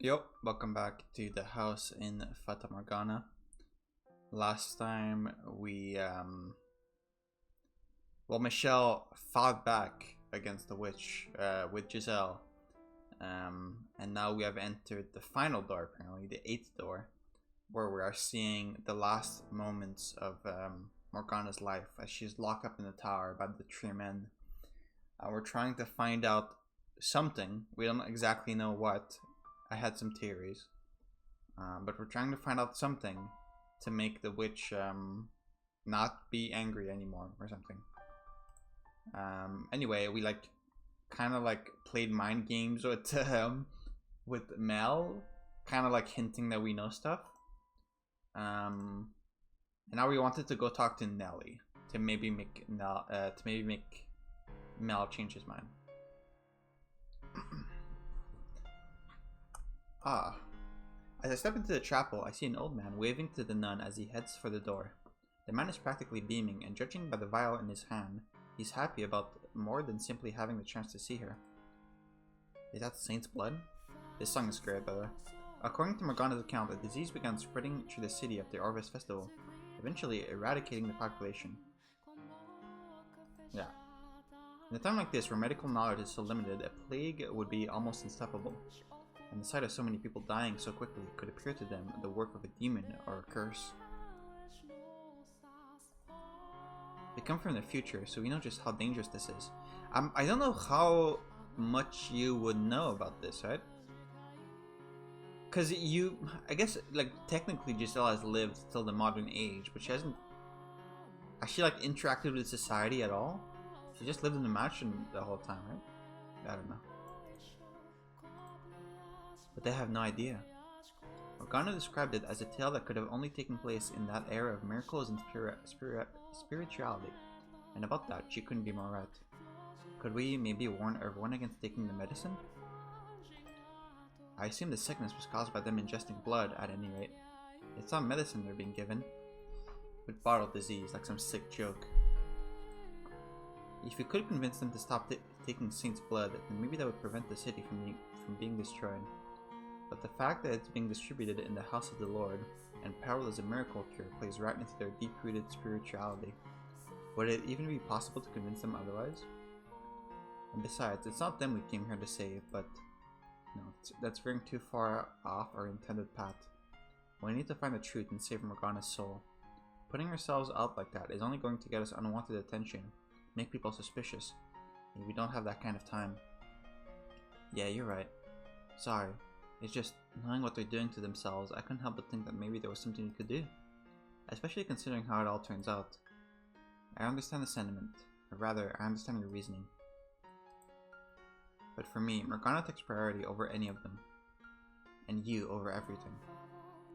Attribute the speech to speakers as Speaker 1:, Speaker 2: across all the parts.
Speaker 1: Yep, welcome back to the house in Fata Morgana. Last time Michelle fought back against the witch with Giselle. And now we have entered the final door, apparently, the 8th door, where we are seeing the last moments of Morgana's life as she's locked up in the tower by the three men. We're trying to find out something. We don't exactly know what. I had some theories, but we're trying to find out something to make the witch not be angry anymore or something. Anyway, we kind of played mind games with Mel, kind of hinting that we know stuff. And now we wanted to go talk to Nelly to maybe make Mel change his mind. As I step into the chapel, I see an old man waving to the nun as he heads for the door. The man is practically beaming, and judging by the vial in his hand, he's happy about more than simply having the chance to see her. Is that Saint's blood? This song is great, by the way. According to Morgana's account, a disease began spreading through the city at the Orvis Festival, eventually eradicating the population. Yeah. In a time like this, where medical knowledge is so limited, a plague would be almost unstoppable. And the sight of so many people dying so quickly could appear to them the work of a demon or a curse. They come from the future, so we know just how dangerous this is. I don't know how much you would know about this, right? Because I guess, technically Giselle has lived till the modern age, but she hasn't... Has she, interacted with society at all? She just lived in the mansion the whole time, right? I don't know. But they have no idea. Morgana described it as a tale that could have only taken place in that era of miracles and spirituality. And about that, she couldn't be more right. Could we maybe warn everyone against taking the medicine? I assume the sickness was caused by them ingesting blood, at any rate. It's not medicine they're being given. With bottled disease, like some sick joke. If we could convince them to stop taking Saint's blood, then maybe that would prevent the city from being destroyed. But the fact that it's being distributed in the house of the Lord and pearl as a miracle cure plays right into their deep-rooted spirituality. Would it even be possible to convince them otherwise? And besides, it's not them we came here to save, but no, that's veering too far off our intended path. We need to find the truth and save Morgana's soul. Putting ourselves out like that is only going to get us unwanted attention, make people suspicious, and we don't have that kind of time. Yeah, you're right. Sorry. It's just, knowing what they're doing to themselves, I couldn't help but think that maybe there was something we could do. Especially considering how it all turns out. I understand the sentiment, or rather, I understand your reasoning. But for me, Morgana takes priority over any of them. And you over everything.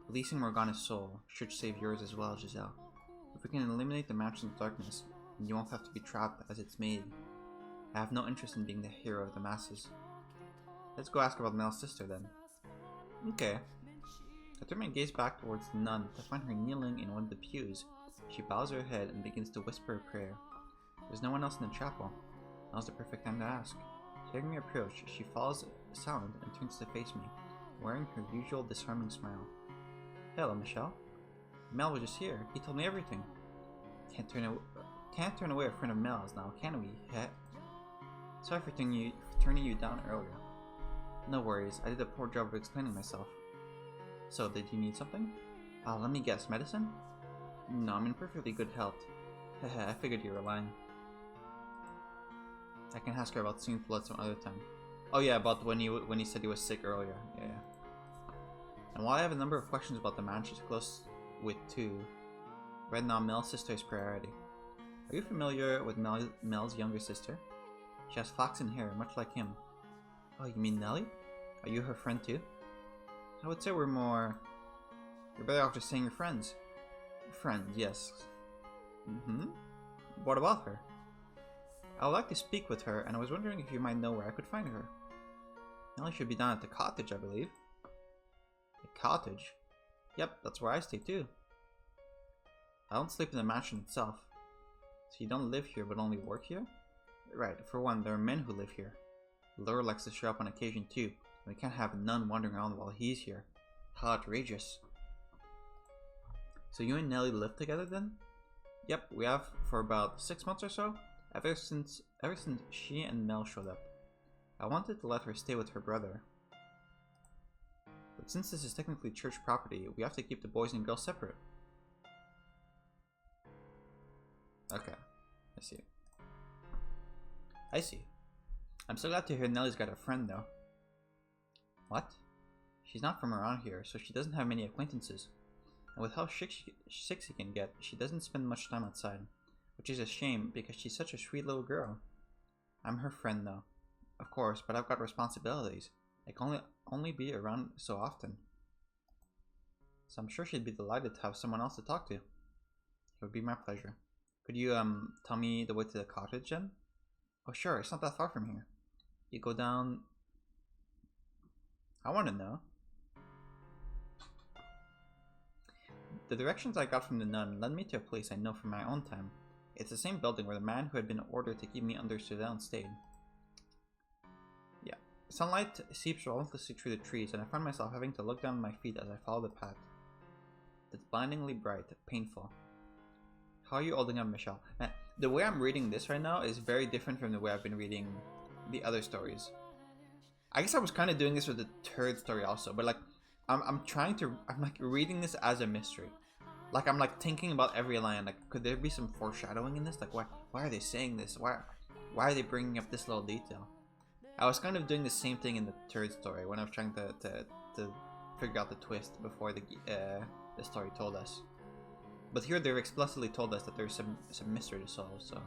Speaker 1: Releasing Morgana's soul should save yours as well, Giselle. If we can eliminate the mansion's darkness, then you won't have to be trapped as it's made. I have no interest in being the hero of the masses. Let's go ask about Mel's sister then. Okay. I turn my gaze back towards the nun to find her kneeling in one of the pews. She bows her head and begins to whisper a prayer. There's no one else in the chapel. Now's the perfect time to ask. Hearing me approach, she follows silent and turns to face me, wearing her usual disarming smile. Hello, Michelle. Mel was just here. He told me everything. Can't turn away a friend of Mel's now, can we? Sorry for turning you down earlier. No worries, I did a poor job of explaining myself. So, did you need something? Let me guess, medicine? No, I'm in perfectly good health. Haha, I figured you were lying. I can ask her about Saint's blood some other time. Oh yeah, about when he said he was sick earlier. Yeah. And while I have a number of questions about the man she's close with too, right now Mel's sister is priority. Are you familiar with Mel's younger sister? She has flaxen hair, much like him. Oh, you mean Nelly? Are you her friend too? I would say we're better off just saying you're friends. Friends, yes. What about her? I would like to speak with her, and I was wondering if you might know where I could find her. Nelly should be down at the cottage, I believe. The cottage? Yep, that's where I stay too. I don't sleep in the mansion itself. So you don't live here but only work here? Right, for one, there are men who live here. Laura likes to show up on occasion too, We can't have none wandering around while he's here. How outrageous. So you and Nelly live together then? Yep, we have for about 6 months or so. Ever since she and Mel showed up. I wanted to let her stay with her brother. But since this is technically church property, we have to keep the boys and girls separate. Okay, I see. I see. I'm so glad to hear Nelly's got a friend though. What? She's not from around here, so she doesn't have many acquaintances. And with how sick she can get, she doesn't spend much time outside. Which is a shame, because she's such a sweet little girl. I'm her friend though. Of course, but I've got responsibilities. I can only be around so often. So I'm sure she'd be delighted to have someone else to talk to. It would be my pleasure. Could you, tell me the way to the cottage then? Oh sure, it's not that far from here. You go down... I want to know. The directions I got from the nun led me to a place I know from my own time. It's the same building where the man who had been ordered to keep me under surveillance stayed. Yeah. Sunlight seeps relentlessly through the trees, and I find myself having to look down at my feet as I follow the path. It's blindingly bright, painful. How are you holding up, Michelle? Man, the way I'm reading this right now is very different from the way I've been reading the other stories. I guess I was kind of doing this with the third story also, but like, I'm like reading this as a mystery. Like I'm like thinking about every line. Like, could there be some foreshadowing in this? Like, why are they saying this? Why are they bringing up this little detail? I was kind of doing the same thing in the third story when I was trying to figure out the twist before the story told us. But here they've explicitly told us that there's some mystery to solve. So,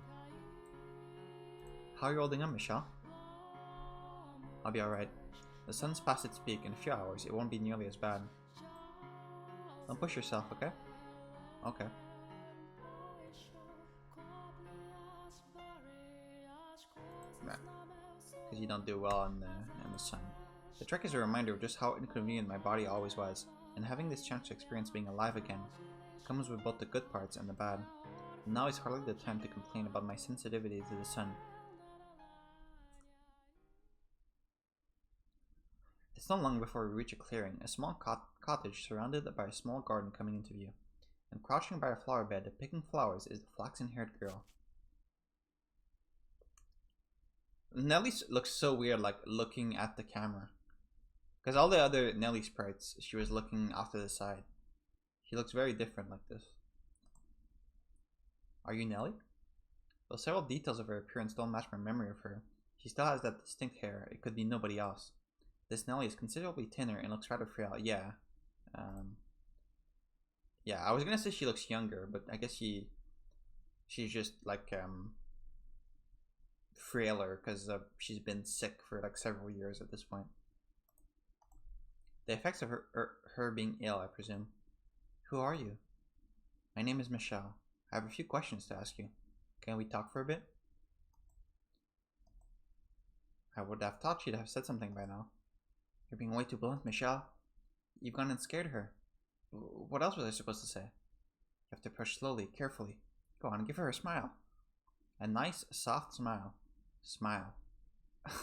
Speaker 1: how are you holding up, Michelle? I'll be alright. The sun's past its peak. In a few hours, it won't be nearly as bad. Don't push yourself, okay? Okay. Right. Because you don't do well in the sun. The trek is a reminder of just how inconvenient my body always was, and having this chance to experience being alive again comes with both the good parts and the bad. And now is hardly the time to complain about my sensitivity to the sun. It's not long before we reach a clearing, a small cottage surrounded by a small garden coming into view. And crouching by a flower bed, picking flowers, is the flaxen-haired girl. Nelly looks so weird, like looking at the camera. Because all the other Nelly sprites, she was looking off to the side. She looks very different like this. Are you Nelly? Though several details of her appearance don't match my memory of her, she still has that distinct hair. It could be nobody else. This Nelly is considerably thinner and looks rather frail. Yeah. Yeah, I was gonna say she looks younger, but I guess she's just like frailer because she's been sick for like several years at this point. The effects of her being ill, I presume. Who are you? My name is Michelle. I have a few questions to ask you. Can we talk for a bit? I would have thought she'd have said something by now. You're being way too blunt, Michelle. You've gone and scared her. What else was I supposed to say? You have to push slowly, carefully. Go on, give her a smile. A nice, soft smile. Smile.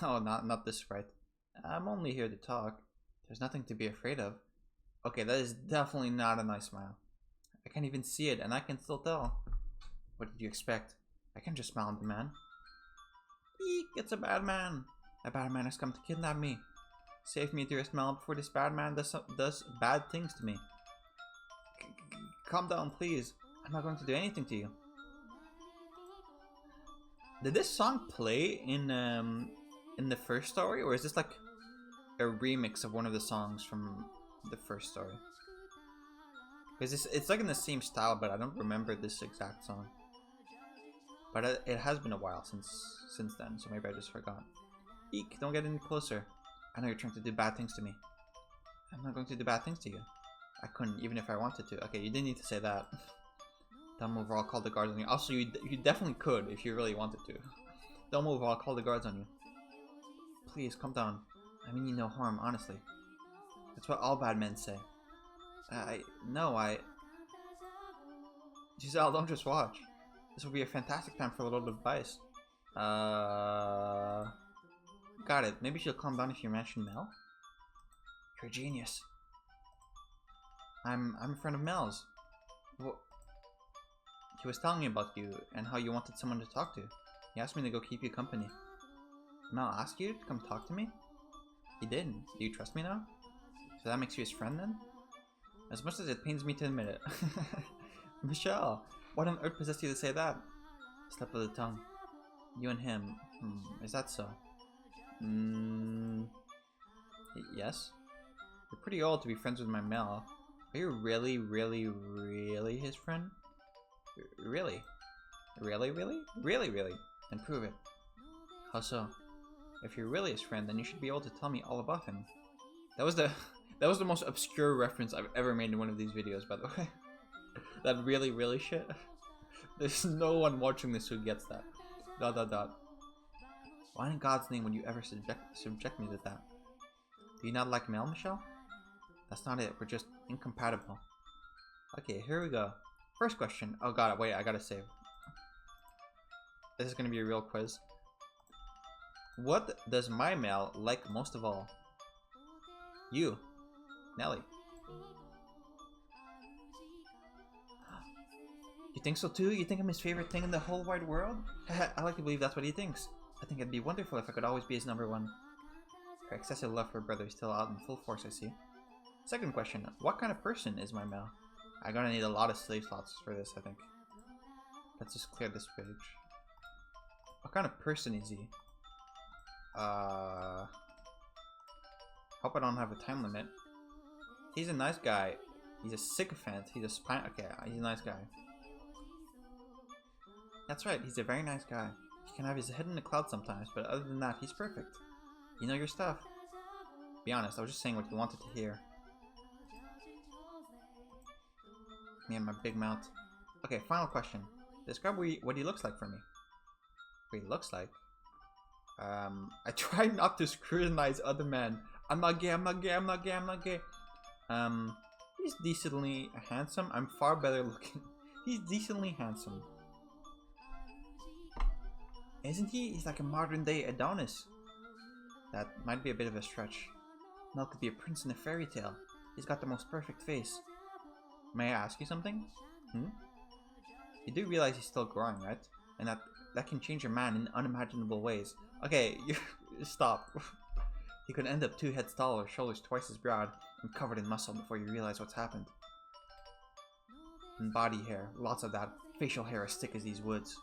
Speaker 1: Oh, not this sprite. I'm only here to talk. There's nothing to be afraid of. Okay, that is definitely not a nice smile. I can't even see it, and I can still tell. What did you expect? I can just smile at the man. Eek, it's a bad man. A bad man has come to kidnap me. Save me, dearest Mel, before this bad man does bad things to me. Calm down, please. I'm not going to do anything to you. Did this song play in the first story, or is this like a remix of one of the songs from the first story? Because it's like in the same style, but I don't remember this exact song. But it has been a while since then, so maybe I just forgot. Eek, don't get any closer. I know you're trying to do bad things to me. I'm not going to do bad things to you. I couldn't, even if I wanted to. Okay, you didn't need to say that. Don't move or I'll call the guards on you. Also, you definitely could if you really wanted to. Don't move or I'll call the guards on you. Please, calm down. I mean you no harm, honestly. That's what all bad men say. Giselle, don't just watch. This will be a fantastic time for a little advice. Got it. Maybe she'll calm down if you mention Mel? You're a genius. I'm a friend of Mel's. Well, he was telling me about you and how you wanted someone to talk to. He asked me to go keep you company. Mel asked you to come talk to me? He did. Do you trust me now? So that makes you his friend then? As much as it pains me to admit it. Michelle, what on earth possessed you to say that? Slip of the tongue. You and him. Is that so? Yes? You're pretty old to be friends with my Mel. Are you really, really, really his friend? Really? Really, really? Really, really? Then prove it. How so? If you're really his friend, then you should be able to tell me all about him. That was the most obscure reference I've ever made in one of these videos, by the way. That really, really shit. There's no one watching this who gets that. ... Why in God's name would you ever subject me to that? Do you not like Mel, Michelle? That's not it. We're just incompatible. Okay, here we go. First question. Oh god, wait, I gotta save. This is gonna be a real quiz. What does my Mel like most of all? You, Nelly. You think so too? You think I'm his favorite thing in the whole wide world? I like to believe that's what he thinks. I think it'd be wonderful if I could always be his #1. Her excessive love for her brother is still out in full force, I see. Second question. What kind of person is my Mel? I'm gonna need a lot of slave slots for this, I think. Let's just clear this page. What kind of person is he? Hope I don't have a time limit. He's a nice guy. He's a sycophant. He's a spine. Okay, he's a nice guy. That's right, he's a very nice guy. He can have his head in the clouds sometimes, but other than that, he's perfect. You know your stuff. Be honest, I was just saying what you wanted to hear. Me and my big mouth. Okay, final question. Describe what he looks like for me. What he looks like? I try not to scrutinize other men. I'm not gay, I'm not gay, I'm not gay, I'm not gay. He's decently handsome. I'm far better looking. He's decently handsome. Isn't he? He's like a modern day Adonis. That might be a bit of a stretch. Mel could be a prince in a fairy tale. He's got the most perfect face. May I ask you something? You do realize he's still growing, right? And that can change a man in unimaginable ways. Okay, stop. He could end up 2 heads tall or shoulders twice as broad and covered in muscle before you realize what's happened. And body hair, lots of that. Facial hair as thick as these woods.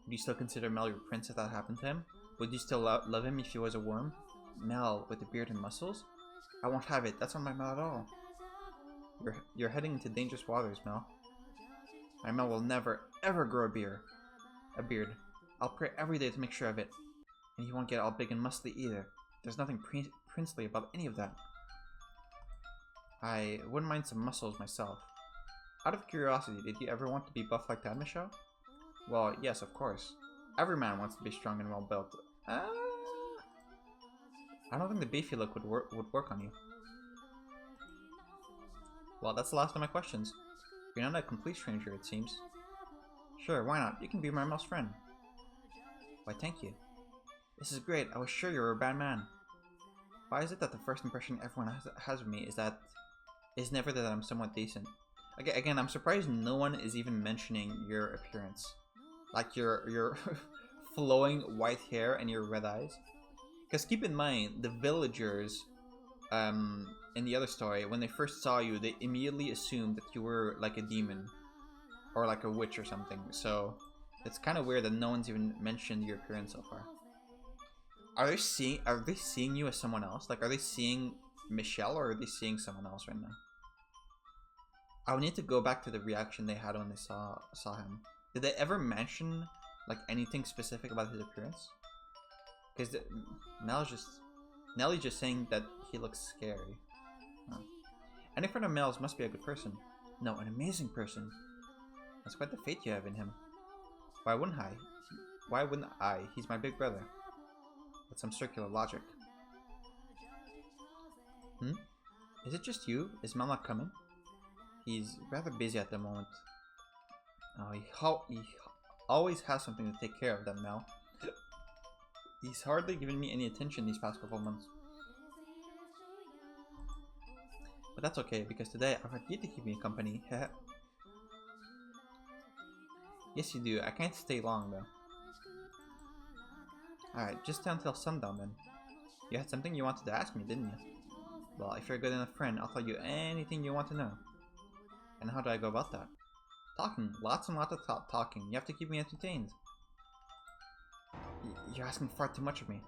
Speaker 1: Would you still consider Mel your prince if that happened to him? Would you still love him if he was a worm? Mel with a beard and muscles? I won't have it. That's not my Mel at all. You're heading into dangerous waters, Mel. My Mel will never, ever grow a beard. I'll pray every day to make sure of it. And he won't get all big and muscly either. There's nothing princely about any of that. I wouldn't mind some muscles myself. Out of curiosity, did you ever want to be buff like that, Michelle? Well, yes, of course. Every man wants to be strong and well built. I don't think the beefy look would work on you. Well, that's the last of my questions. You're not a complete stranger, it seems. Sure, why not? You can be my Mel's friend. Why, thank you. This is great. I was sure you were a bad man. Why is it that the first impression everyone has of me is never that I'm somewhat decent? Okay, again, I'm surprised no one is even mentioning your appearance. Like your flowing white hair and your red eyes. Because keep in mind, the villagers in the other story, when they first saw you, they immediately assumed that you were like a demon. Or like a witch or something. So it's kind of weird that no one's even mentioned your appearance so far. Are they seeing you as someone else? Like, are they seeing Michelle or are they seeing someone else right now? I would need to go back to the reaction they had when they saw him. Did they ever mention like anything specific about his appearance? Because Nelly's just saying that he looks scary. Oh. Any friend of Mel's must be a good person. No, an amazing person. That's quite the fate you have in him. Why wouldn't I? Why wouldn't I? He's my big brother. That's some circular logic. Is it just you? Is Mel not coming? He's rather busy at the moment. Oh, he always has something to take care of, that Mel. He's hardly given me any attention these past couple of months. But that's okay, because today I've had you to keep me company. Yes you do, I can't stay long though. Alright, just stay until sundown then. You had something you wanted to ask me, didn't you? Well, if you're a good enough friend, I'll tell you anything you want to know. And how do I go about that? Talking. Lots and lots of talking. You have to keep me entertained. You're asking far too much of me.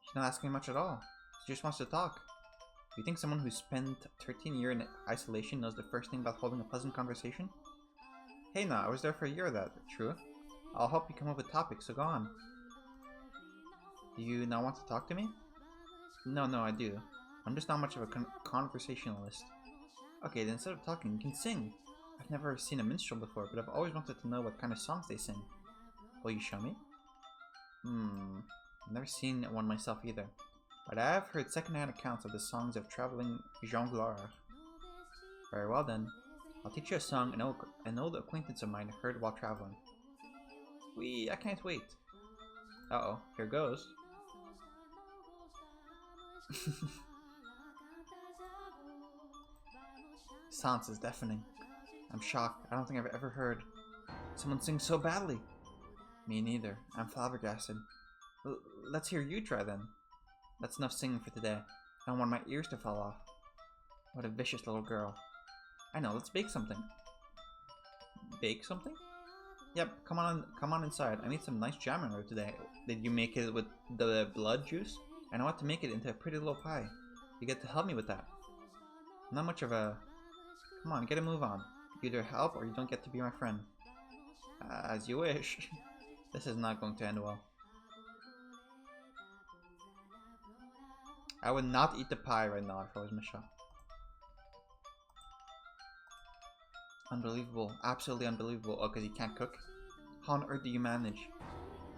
Speaker 1: She's not asking much at all. She just wants to talk. Do you think someone who spent 13 years in isolation knows the first thing about holding a pleasant conversation? Hey now, I was there for a year of that. True. I'll help you come up with topics, so go on. Do you not want to talk to me? No, I do. I'm just not much of a conversationalist. Okay, then instead of talking, you can sing. I've never seen a minstrel before, but I've always wanted to know what kind of songs they sing. Will you show me? I've never seen one myself either, but I have heard second-hand accounts of the songs of traveling jongleurs. Very well then. I'll teach you a song an old acquaintance of mine heard while traveling. I can't wait. Uh-oh, here goes. Silence is deafening. I'm shocked. I don't think I've ever heard someone sing so badly. Me neither. I'm flabbergasted. Let's hear you try then. That's enough singing for today. I don't want my ears to fall off. What a vicious little girl. I know, let's bake something. Bake something? Yep, come on inside. I made some nice jam in there today. Did you make it with the blood juice? And I want to make it into a pretty little pie. You get to help me with that. Not much of a... Come on, get a move on. You either help or you don't get to be my friend. As you wish. This is not going to end well. I would not eat the pie right now if I was Michelle. Unbelievable. Absolutely unbelievable. Oh, because you can't cook? How on earth do you manage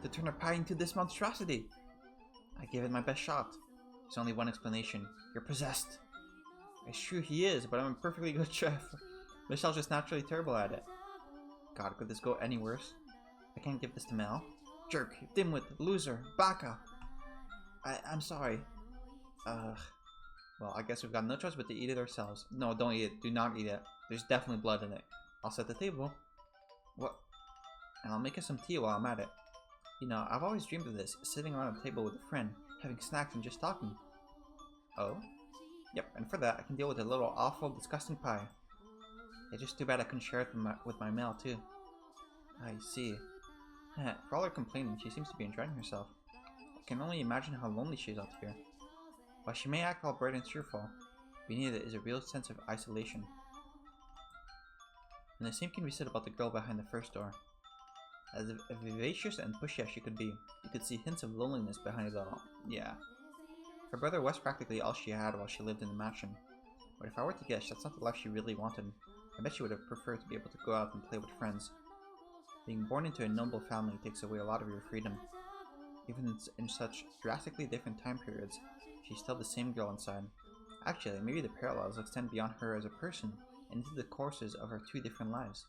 Speaker 1: to turn a pie into this monstrosity? I gave it my best shot. There's only one explanation. You're possessed. It's true he is, but I'm a perfectly good chef. Michelle's just naturally terrible at it. God, could this go any worse? I can't give this to Mel. Jerk, dimwit, loser, baka. I'm sorry. Well, I guess we've got no choice but to eat it ourselves. No, don't eat it. Do not eat it. There's definitely blood in it. I'll set the table. What? And I'll make us some tea while I'm at it. You know, I've always dreamed of this, sitting around a table with a friend, having snacks and just talking. Oh? Yep, and for that, I can deal with a little awful, disgusting pie. It's just too bad I couldn't share it with my Mel, too. I see. For all her complaining, she seems to be enjoying herself. I can only imagine how lonely she is out here. While she may act all bright and cheerful, beneath it is a real sense of isolation. And the same can be said about the girl behind the first door. As vivacious and pushy as she could be, you could see hints of loneliness behind it all. Yeah. Her brother was practically all she had while she lived in the mansion. But if I were to guess, that's not the life she really wanted. I bet she would have preferred to be able to go out and play with friends. Being born into a noble family takes away a lot of your freedom. Even in such drastically different time periods, she's still the same girl inside. Actually, maybe the parallels extend beyond her as a person and into the courses of her two different lives.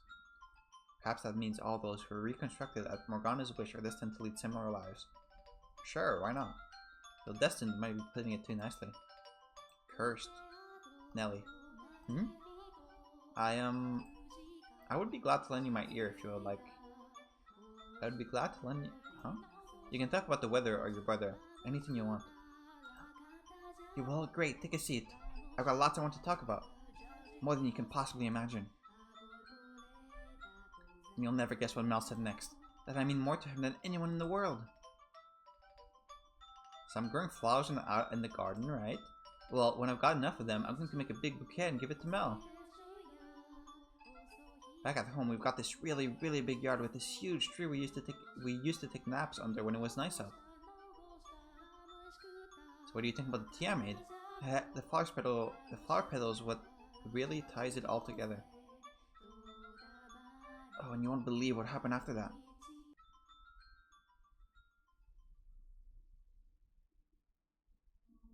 Speaker 1: Perhaps that means all those who are reconstructed at Morgana's wish are destined to lead similar lives. Sure, why not? Though destined might be putting it too nicely. Cursed. Nelly. I would be glad to lend you my ear if you would like. I would be glad to lend you... Huh? You can talk about the weather or your brother. Anything you want. You will? Great, take a seat. I've got lots I want to talk about. More than you can possibly imagine. And you'll never guess what Mel said next. That I mean more to him than anyone in the world. So I'm growing flowers out in the garden, right? Well, when I've got enough of them, I'm going to make a big bouquet and give it to Mel. Back at home, we've got this really big yard with this huge tree we used to take naps under when it was nice out. So what do you think about the tea I made? The flower petal is what really ties it all together. Oh, and you won't believe what happened after that.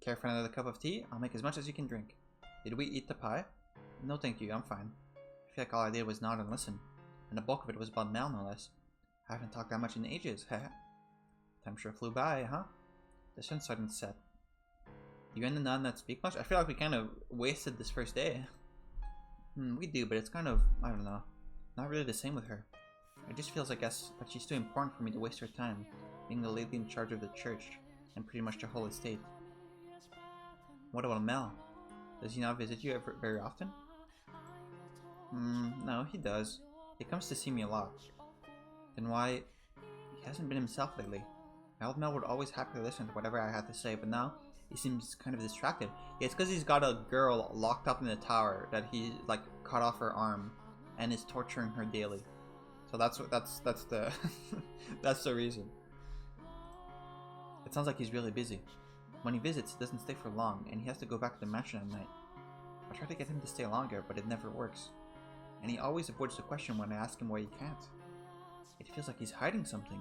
Speaker 1: Care for another cup of tea? I'll make as much as you can drink. Did we eat the pie? No thank you, I'm fine. I feel like all I did was nod and listen. And the bulk of it was about Mel, no less. I haven't talked that much in ages, heh. Time sure flew by, huh? The sun's starting to set. You and the nun that speak much? I feel like we kind of wasted this first day. We do, but it's kind of, I don't know, not really the same with her. It just feels, I guess, that she's too important for me to waste her time, being the lady in charge of the church, and pretty much the whole estate. What about Mel? Does he not visit you ever very often? No, he does. He comes to see me a lot. Then why? He hasn't been himself lately. My old Mel would always happily listen to whatever I had to say, but now he seems kind of distracted. Yeah, it's because he's got a girl locked up in the tower that he like cut off her arm, and is torturing her daily. So that's the that's the reason. It sounds like he's really busy. When he visits, he doesn't stay for long, and he has to go back to the mansion at night. I try to get him to stay longer, but it never works. And he always avoids the question when I ask him why he can't. It feels like he's hiding something.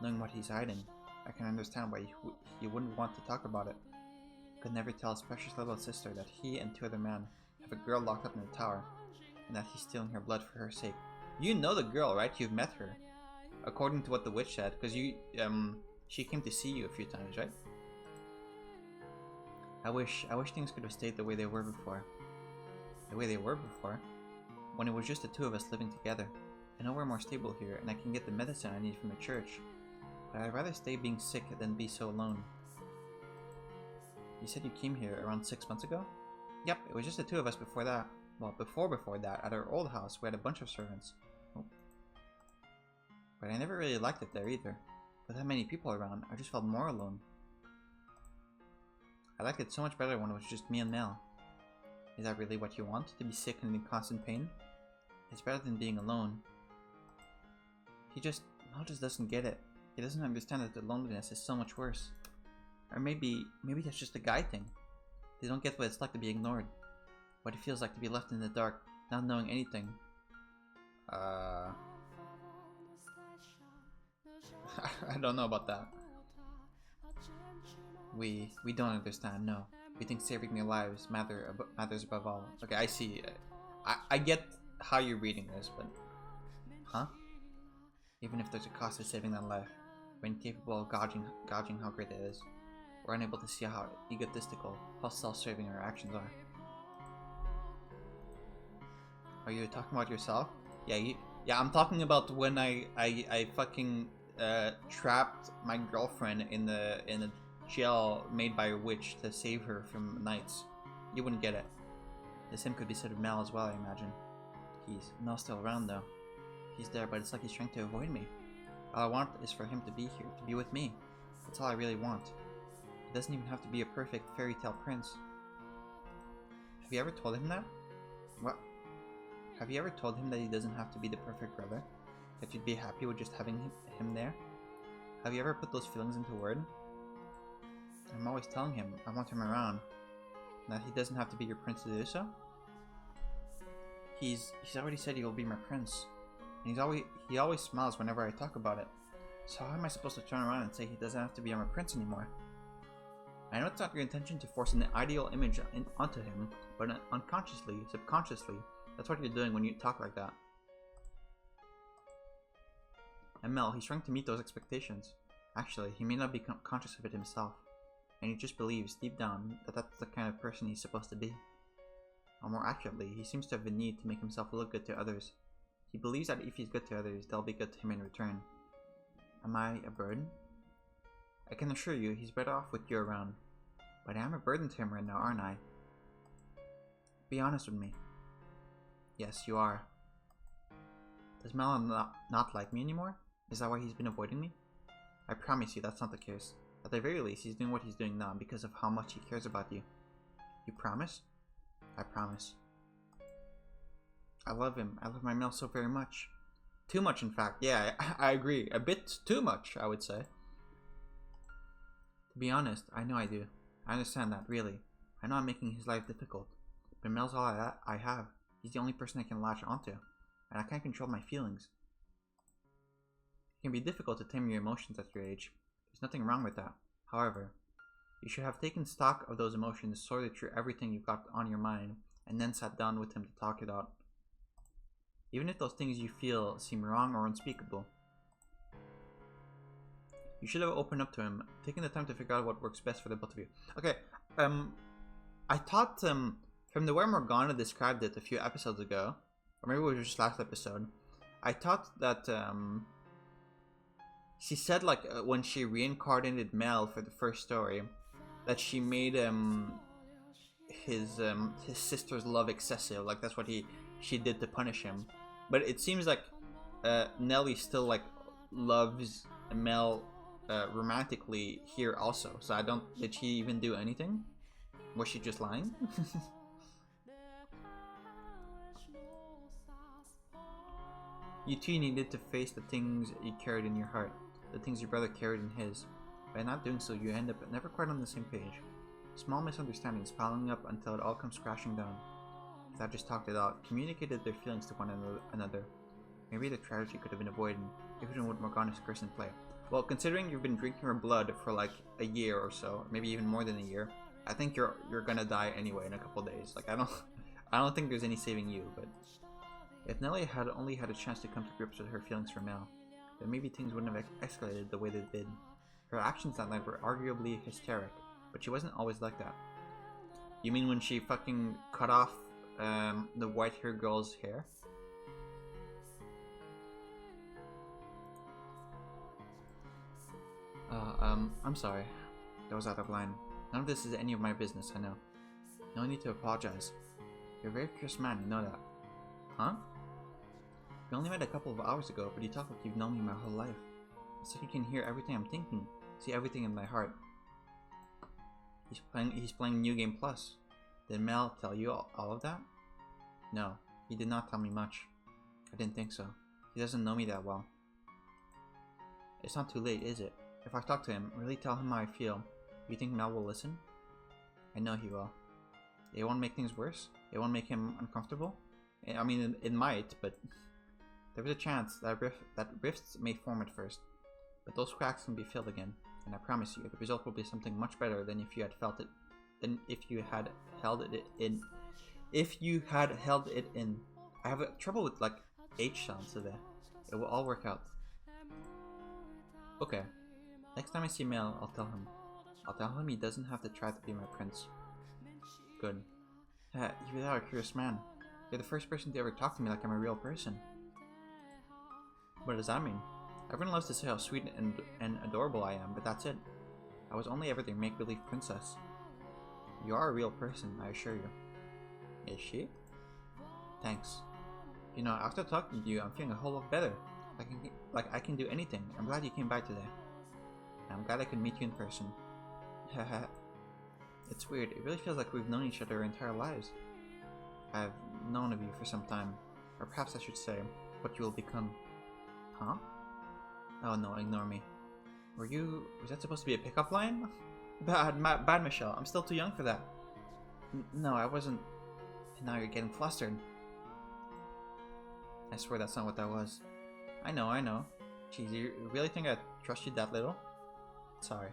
Speaker 1: Knowing what he's hiding, I can understand why he wouldn't want to talk about it. Could never tell his precious little sister that he and two other men have a girl locked up in the tower, and that he's stealing her blood for her sake. You know the girl, right? You've met her. According to what the witch said, because she came to see you a few times, right? I wish things could have stayed the way they were before. The way they were before? When it was just the two of us living together. I know we're more stable here, and I can get the medicine I need from the church. But I'd rather stay being sick than be so alone. You said you came here around 6 months ago? Yep, it was just the two of us before that. Well, before that, at our old house, we had a bunch of servants. Oh. But I never really liked it there either. With that many people around, I just felt more alone. I liked it so much better when it was just me and Mel. Is that really what you want? To be sick and in constant pain? It's better than being alone. Mel just doesn't get it. He doesn't understand that the loneliness is so much worse. Or maybe that's just a guy thing. They don't get what it's like to be ignored. What it feels like to be left in the dark, not knowing anything. I don't know about that. We don't understand, no. We think saving their lives matters above all. Okay, I see. I get how you're reading this, but... Huh? Even if there's a cost to saving that life, we're incapable of gauging how great it is. We're unable to see how egotistical, how self-serving our actions are. Are you talking about yourself? Yeah, I'm talking about when I fucking trapped my girlfriend in a jail made by a witch to save her from knights. You wouldn't get it. The same could be said of Mel as well, I imagine. Mel's still around though. He's there, but it's like he's trying to avoid me. All I want is for him to be here, to be with me. That's all I really want. He doesn't even have to be a perfect fairy tale prince. Have you ever told him that? What? Have you ever told him that he doesn't have to be the perfect brother? That you'd be happy with just having him there? Have you ever put those feelings into word? I'm always telling him I want him around. That he doesn't have to be your prince to do so? He's already said he will be my prince. And he always smiles whenever I talk about it. So how am I supposed to turn around and say he doesn't have to be my prince anymore? I know it's not your intention to force an ideal image onto him, but unconsciously, subconsciously, that's what you're doing when you talk like that. And Mel, he's trying to meet those expectations. Actually, he may not be conscious of it himself. And he just believes, deep down, that that's the kind of person he's supposed to be. Or more accurately, he seems to have a need to make himself look good to others. He believes that if he's good to others, they'll be good to him in return. Am I a burden? I can assure you, he's better off with you around. But I am a burden to him right now, aren't I? Be honest with me. Yes, you are. Does Mel not like me anymore? Is that why he's been avoiding me? I promise you that's not the case. At the very least, he's doing what he's doing now because of how much he cares about you. You promise? I promise. I love him. I love my Mel so very much. Too much, in fact. Yeah, I agree. A bit too much, I would say. To be honest, I know I do. I understand that, really. I know I'm making his life difficult. But Mel's all I have. He's the only person I can latch onto. And I can't control my feelings. It can be difficult to tame your emotions at your age. There's nothing wrong with that. However, you should have taken stock of those emotions, sorted through everything you've got on your mind, and then sat down with him to talk it out. Even if those things you feel seem wrong or unspeakable. You should have opened up to him, taken the time to figure out what works best for the both of you. Okay, I thought, from the way Morgana described it a few episodes ago, or maybe it was just last episode, I thought that, she said, like, when she reincarnated Mel for the first story, that she made, his sister's love excessive. Like, that's what she did to punish him. But it seems like, Nelly still, like, loves Mel, romantically here also. So I don't... Did she even do anything? Was she just lying? You two needed to face the things you carried in your heart, the things your brother carried in his. By not doing so, you end up never quite on the same page. Small misunderstandings piling up until it all comes crashing down. If they just talked it out, communicated their feelings to one another, maybe the tragedy could have been avoided, even with Morgana's curse in play. Well, considering you've been drinking her blood for like a year or so, maybe even more than a year, I think you're gonna die anyway in a couple days. Like, I don't think there's any saving you. But if Nelly had only had a chance to come to grips with her feelings for Mel, then maybe things wouldn't have escalated the way they did. Her actions that night were arguably hysteric, but she wasn't always like that. You mean when she fucking cut off the white-haired girl's hair? I'm sorry. That was out of line. None of this is any of my business, I know. No need to apologize. You're a very curious man, you know that. Huh? We only met a couple of hours ago, but you talk like you've known me my whole life. It's like you can hear everything I'm thinking, see everything in my heart. He's playing New Game Plus. Did Mel tell you all of that? No, he did not tell me much. I didn't think so. He doesn't know me that well. It's not too late, is it? If I talk to him, really tell him how I feel, do you think Mel will listen? I know he will. It won't make things worse? It won't make him uncomfortable? I mean, it might, but there is a chance that rifts may form at first. But those cracks can be filled again, and I promise you, the result will be something much better than if you had felt it, than if you had held it in. If you had held it in. I have trouble with, like, H sounds today. It will all work out. Okay. Next time I see Mel, I'll tell him. I'll tell him he doesn't have to try to be my prince. Good. You really are a curious man. You're the first person to ever talk to me like I'm a real person. What does that mean? Everyone loves to say how sweet and adorable I am, but that's it. I was only ever their make-believe princess. You are a real person, I assure you. Is she? Thanks. You know, after talking to you, I'm feeling a whole lot better. Like I can do anything. I'm glad you came by today. I'm glad I could meet you in person. Haha. It's weird. It really feels like we've known each other our entire lives. I've known of you for some time. Or perhaps I should say, what you will become. Huh? Oh no, ignore me. Was that supposed to be a pickup line? Bad Michelle. I'm still too young for that. No, I wasn't. And now you're getting flustered. I swear that's not what that was. I know. Jeez, you really think I trust you that little? Sorry.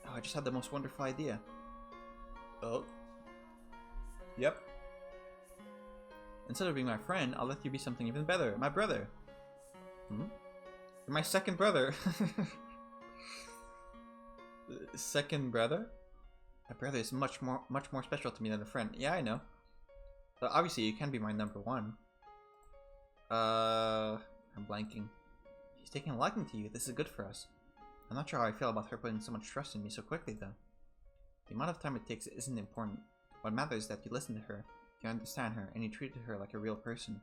Speaker 1: Oh, I just had the most wonderful idea. Oh. Yep. Instead of being my friend, I'll let you be something even better. My brother. You're my second brother. Second brother? My brother is much more special to me than a friend. Yeah, I know. But obviously, you can be my number one. I'm blanking. She's taking a liking to you. This is good for us. I'm not sure how I feel about her putting so much trust in me so quickly, though. The amount of time it takes isn't important. What matters is that you listen to her, you understand her, and you treat her like a real person.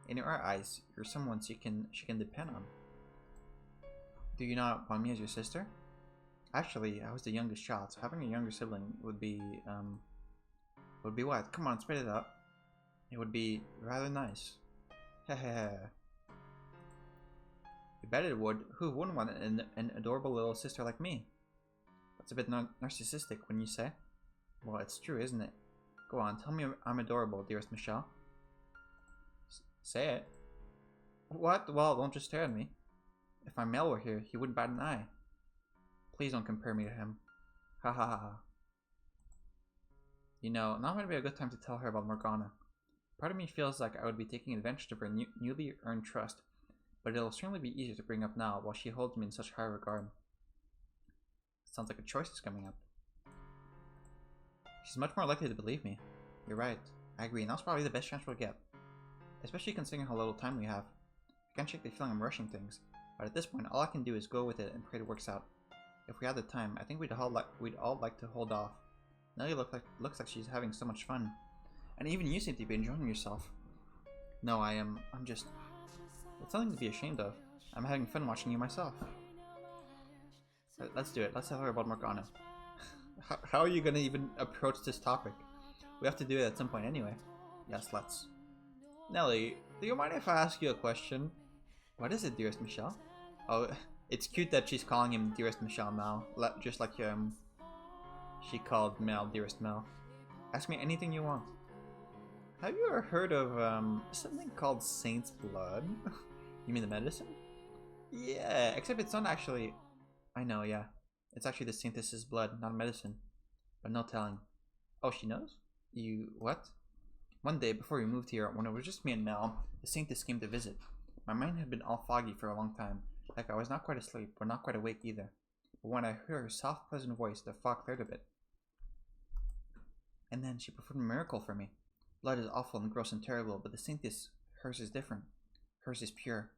Speaker 1: In her eyes, you're someone she can depend on. Do you not want me as your sister? Actually, I was the youngest child, so having a younger sibling would be what? Come on, spit it out. It would be rather nice. Hehehe. You bet it would. Who wouldn't want an adorable little sister like me? That's a bit narcissistic, when you say. Well, it's true, isn't it? Go on, tell me I'm adorable, dearest Michelle. Say it. What? Well, don't just stare at me. If my Mel were here, he wouldn't bat an eye. Please don't compare me to him. Ha ha ha ha. You know, now might be a good time to tell her about Morgana. Part of me feels like I would be taking advantage of her newly earned trust, but it'll certainly be easier to bring up now while she holds me in such high regard. Sounds like a choice is coming up. She's much more likely to believe me. You're right. I agree, and that's probably the best chance we'll get. Especially considering how little time we have. I can't shake the feeling I'm rushing things, but at this point, all I can do is go with it and pray it works out. If we had the time, I think we'd all like to hold off. Nelly looks like she's having so much fun. And even you seem to be enjoying yourself. No, I'm just... It's nothing to be ashamed of. I'm having fun watching you myself. Let's do it. Let's tell her about Morgana. How are you gonna even approach this topic? We have to do it at some point anyway. Yes, let's. Nelly, do you mind if I ask you a question? What is it, dearest Michelle? Oh, it's cute that she's calling him dearest Michelle now. Just like she called Mel dearest Mel. Ask me anything you want. Have you ever heard of something called Saint's Blood? You mean the medicine? Yeah, except it's not actually... I know, yeah. It's actually the Saintess's blood, not medicine. But no telling. Oh, she knows? You... what? One day, before we moved here, when it was just me and Mel, the Saintess came to visit. My mind had been all foggy for a long time. Like I was not quite asleep, but not quite awake either. But when I heard her soft, pleasant voice, the fog cleared a bit. And then she performed a miracle for me. Blood is awful and gross and terrible, but the Saintess, hers is different. Hers is pure.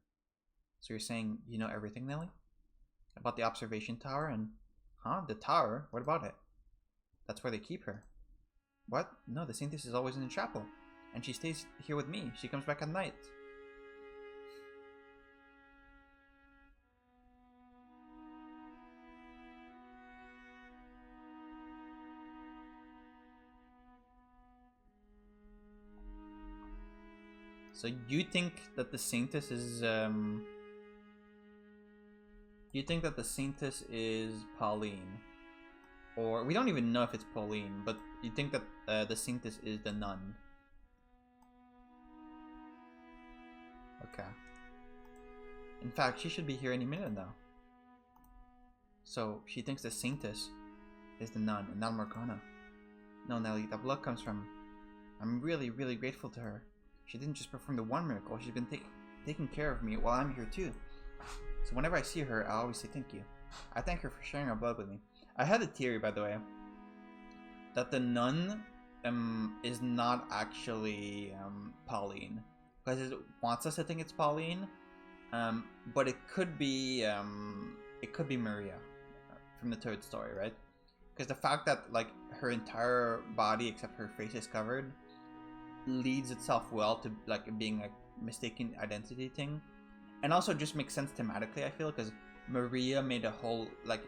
Speaker 1: So you're saying you know everything, Nelly? About the observation tower and... Huh? The tower? What about it? That's where they keep her. What? No, the Saintess is always in the chapel. And she stays here with me. She comes back at night. So you think that the Saintess is you think that the Saintess is Pauline? Or we don't even know if it's Pauline, but you think that the Saintess is the nun? Okay. In fact, she should be here any minute now. So she thinks the Saintess is the nun and not Morgana. No, Nelly, that blood comes from... I'm really, really grateful to her. She didn't just perform the one miracle, she's been taking care of me while I'm here too. So whenever I see her, I always say thank you. I thank her for sharing her blood with me. I had a theory, by the way, that the nun is not actually Pauline. Because it wants us to think it's Pauline, but it could be Maria from the third story, right? Because the fact that like her entire body except her face is covered leads itself well to like being a mistaken identity thing, and also just makes sense thematically, I feel, because Maria made a whole like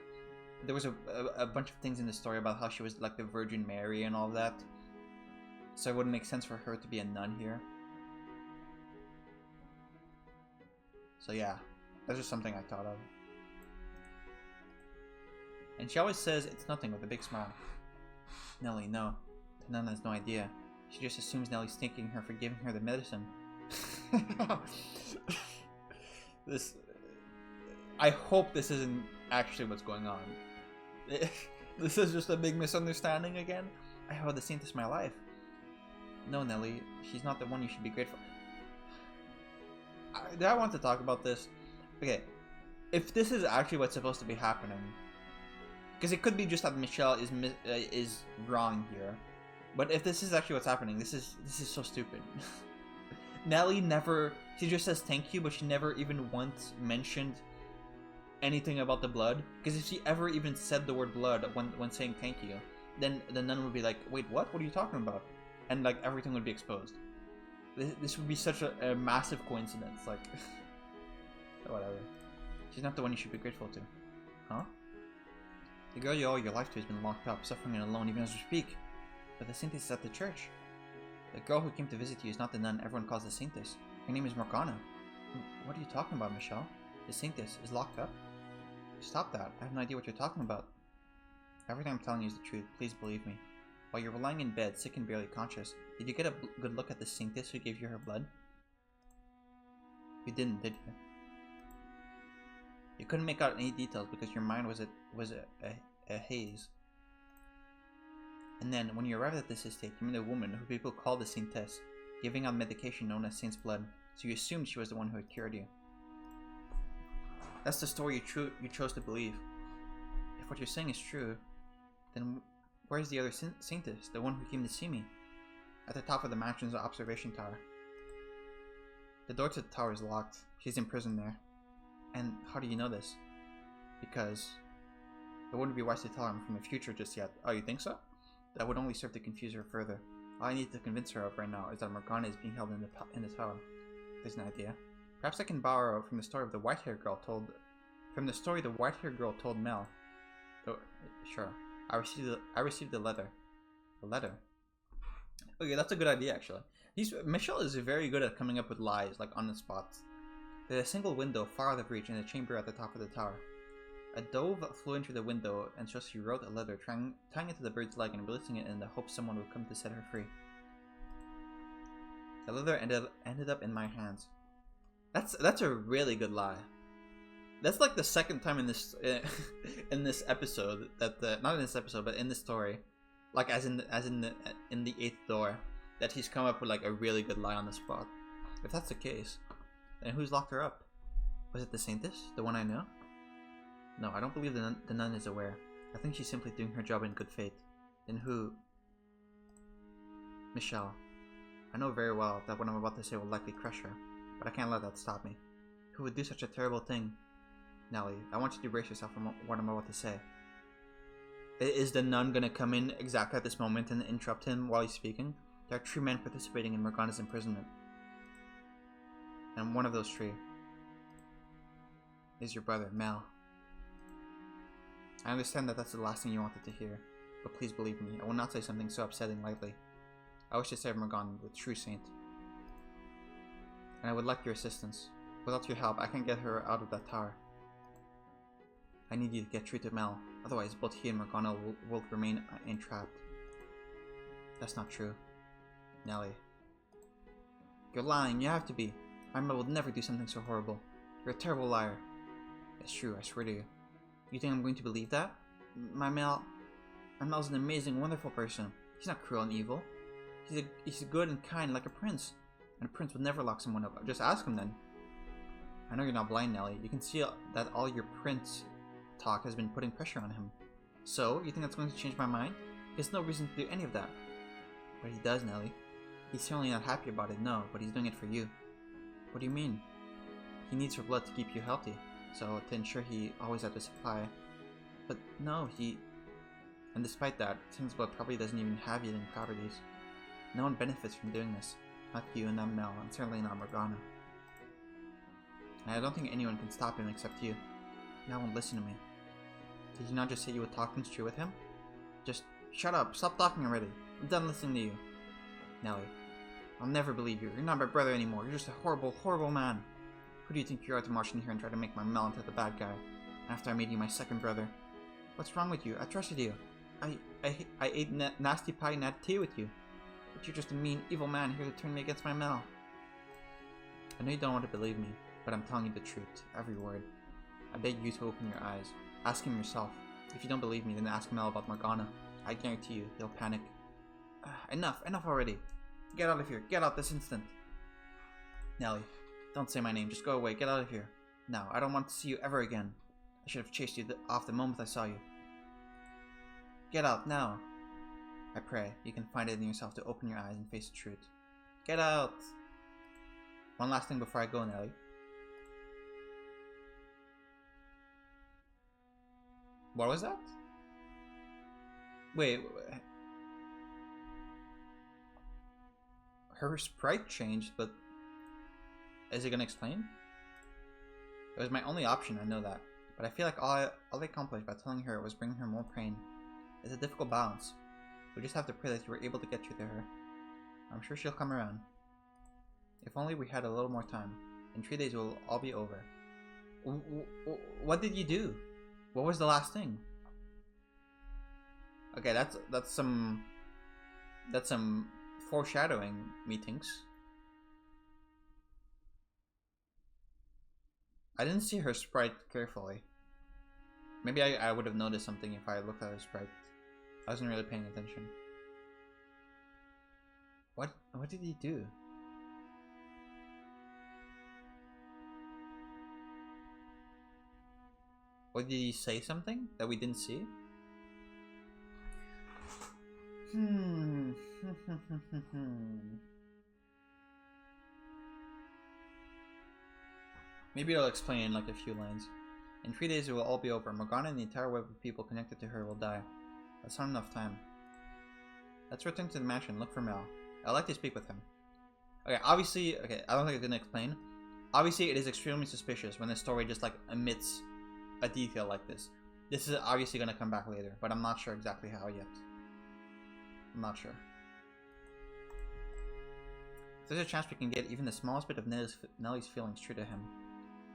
Speaker 1: there was a bunch of things in the story about how she was like the Virgin Mary and all that, so it wouldn't make sense for her to be a nun here. So yeah, that's just something I thought of. And she always says it's nothing with a big smile. Nelly, no, the nun has no idea. She just assumes Nelly's thanking her for giving her the medicine. I hope this isn't actually what's going on. This is just a big misunderstanding again. I have the Saintess my life. No, Nelly, she's not the one you should be grateful. Do I want to talk about this? Okay, if this is actually what's supposed to be happening, because it could be just that Michelle is wrong here. But if this is actually what's happening, this is so stupid. Nelly never... She just says thank you, but she never even once mentioned anything about the blood. Because if she ever even said the word blood when saying thank you, then the nun would be like, wait, what? What are you talking about? And like everything would be exposed. This would be such a massive coincidence. Like, whatever. She's not the one you should be grateful to. Huh? The girl you owe your life to has been locked up, suffering and alone even as we speak. But the Saintess is at the church. The girl who came to visit you is not the nun everyone calls the Saintess. Her name is Morgana. What are you talking about, Michelle? The Saintess is locked up? Stop that. I have no idea what you're talking about. Everything I'm telling you is the truth. Please believe me. While you're lying in bed, sick and barely conscious, did you get a good look at the Saintess who gave you her blood? You didn't, did you? You couldn't make out any details because your mind was a haze. And then, when you arrived at this estate, you met a woman who people call the Saintess, giving out medication known as Saint's blood, so you assumed she was the one who had cured you. That's the story you chose to believe. If what you're saying is true, then where's the other saintess, the one who came to see me? At the top of the mansion's observation tower. The door to the tower is locked. She's imprisoned there. And how do you know this? Because it wouldn't be wise to tell her I'm from the future just yet. Oh, you think so? That would only serve to confuse her further. All I need to convince her of right now is that Morgana is being held in the tower. There's an idea. Perhaps I can borrow from the story of the white-haired girl told... From the story the white-haired girl told Mel. Oh, sure. I received the letter. A letter? Okay, that's a good idea, actually. Michelle is very good at coming up with lies, like on the spot. There's a single window far out of reach in a chamber at the top of the tower. A dove flew into the window, and so she wrote a letter, tying it to the bird's leg and releasing it in the hope someone would come to set her free. The letter ended up in my hands. That's a really good lie. That's like the second time in this in this episode that not in this episode but in this story, like as in the eighth door, that he's come up with like a really good lie on the spot. If that's the case, then who's locked her up? Was it the saintess, the one I know? No, I don't believe the nun is aware. I think she's simply doing her job in good faith. Then who? Michelle. I know very well that what I'm about to say will likely crush her, but I can't let that stop me. Who would do such a terrible thing? Nellie, I want you to brace yourself from what I'm about to say. Is the nun gonna come in exactly at this moment and interrupt him while he's speaking? There are 3 men participating in Morgana's imprisonment. And one of those 3 is your brother, Mel. I understand that that's the last thing you wanted to hear, but please believe me, I will not say something so upsetting lightly. I wish to save Morgana, the true saint. And I would like your assistance. Without your help, I can't get her out of that tower. I need you to get through to Mel, otherwise both he and Morgana will remain entrapped. That's not true. Nellie. You're lying, you have to be. My Mel would never do something so horrible. You're a terrible liar. It's true, I swear to you. You think I'm going to believe that? Mel's an amazing, wonderful person. He's not cruel and evil. He's good and kind like a prince. And a prince would never lock someone up. Just ask him then. I know you're not blind, Nellie. You can see that all your prince talk has been putting pressure on him. So, you think that's going to change my mind? He has no reason to do any of that. But he does, Nellie. He's certainly not happy about it, no, but he's doing it for you. What do you mean? He needs your blood to keep you healthy, so to ensure he always has a supply. But no, and despite that, Tim's blood probably doesn't even have healing properties. No one benefits from doing this. Not you and not Mel, and certainly not Morgana. And I don't think anyone can stop him except you. Now won't listen to me. Did you not just say you would talk things through with him? Just shut up, stop talking already. I'm done listening to you. Nellie, I'll never believe you. You're not my brother anymore. You're just a horrible, horrible man. Who do you think you are to march in here and try to make my Mel into the bad guy, after I made you my second brother? What's wrong with you? I trusted you. I ate nasty pie and had tea with you. But you're just a mean, evil man here to turn me against my Mel. I know you don't want to believe me, but I'm telling you the truth, every word. I beg you to open your eyes. Ask him yourself. If you don't believe me, then ask Mel about Morgana. I guarantee you, he'll panic. Enough already. Get out of here. Get out this instant. Nellie, don't say my name. Just go away. Get out of here. Now, I don't want to see you ever again. I should have chased you off the moment I saw you. Get out now. I pray you can find it in yourself to open your eyes and face the truth. Get out. One last thing before I go, Nellie. What was that? Wait. Her sprite changed, but is it gonna explain? It was my only option, I know that. But I feel like all I accomplished by telling her was bringing her more pain. It's a difficult balance. We just have to pray that you were able to get through to her. I'm sure she'll come around. If only we had a little more time. In 3 days it will all be over. What did you do? What was the last thing? Okay, that's some foreshadowing, methinks. I didn't see her sprite carefully. Maybe I would have noticed something if I looked at her sprite. I wasn't really paying attention. What did he do? Or did he say something that we didn't see? Maybe it'll explain in like a few lines. In 3 days it will all be over. Morgana and the entire web of people connected to her will die. That's not enough time. Let's return to the mansion and look for Mel. I'd like to speak with him. Okay, obviously, I don't think I didn't explain. Obviously, it is extremely suspicious when the story just like omits a detail like this. This is obviously going to come back later, but I'm not sure exactly how yet. I'm not sure. If there's a chance we can get even the smallest bit of Nellie's feelings true to him,